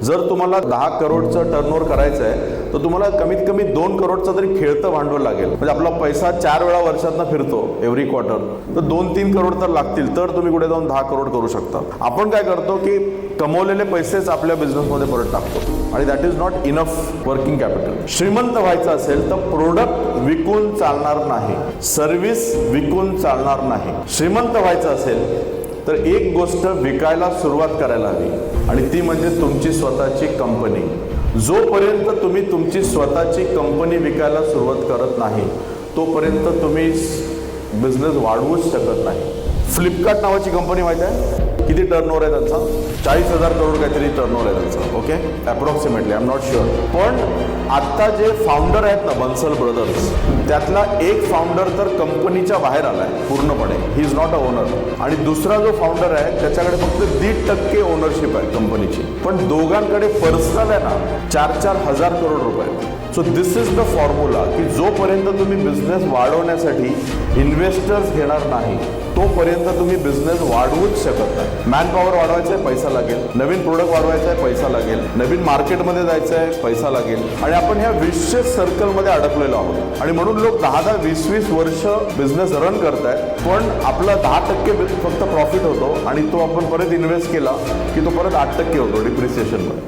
जर तुम्हाला 10 करोडचं टर्नओव्हर करायचं आहे तर तुम्हाला कमीत कमी 2 करोडचं तरी खेळतं भांडवल लागेल. म्हणजे आपला पैसा 4 वेळा वर्षातनं फिरतो एव्हरी क्वार्टर, तर 2-3 करोड तर लागतील, तर तुम्ही कुठे जाऊन 10 करोड करू शकता. आपण काय करतो की कमवलेले पैसेच आपल्या बिझनेसमध्ये परत टाकतो आणि that is not enough working capital. श्रीमंत व्हायचं असेल तर प्रोडक्ट विकून चालणार नाही, सर्व्हिस विकून चालणार नाही. श्रीमंत व्हायचं असेल तर एक गोष्ट विकायला सुरुवात करायला हवी आणि ती म्हणजे तुमची स्वतःची कंपनी. जोपर्यंत तुम्ही तुमची स्वतःची कंपनी विकायला सुरुवात करत नाही तोपर्यंत तुम्ही बिझनेस वाढवूच शकत नाही. फ्लिपकार्ट नावाची कंपनी माहिती आहे किती टर्नओव्हर आहे त्यांचा? 40,000 करोड काहीतरी टर्नओव्हर आहे त्यांचा. Okay, approximately, I am not sure. पण आता जे फाउंडर आहेत ना बन्सल ब्रदर्स, त्यातला एक फाउंडर तर कंपनीच्या बाहेर आलाय पूर्णपणे, he is not a owner. आणि दुसरा जो फाउंडर आहे त्याच्याकडे फक्त 1.5% ओनरशिप आहे कंपनीची. पण दोघांकडे पर्सनल आहे ना 4-4 हजार करोड रुपये. So this is the formula की जोपर्यंत तुम्ही बिझनेस वाढवण्यासाठी इन्व्हेस्टर्स घेणार नाही तोपर्यंत तुम्ही बिझनेस वाढवूच शकत नाही. मॅन पॉवर वाढवायचा आहे, पैसा लागेल. नवीन प्रोडक्ट वाढवायचा आहे, पैसा लागेल. नवीन मार्केटमध्ये जायचं आहे, पैसा लागेल. आणि आपण ह्या विशियस सर्कलमध्ये अडकलेलो आहोत आणि म्हणून लोक 10-10, 20-20 वर्ष बिझनेस रन करतायत, पण आपला 10% फक्त प्रॉफिट होतो आणि तो आपण परत इन्व्हेस्ट केला की तो परत 8% होतो डिप्रिसिएशनमध्ये.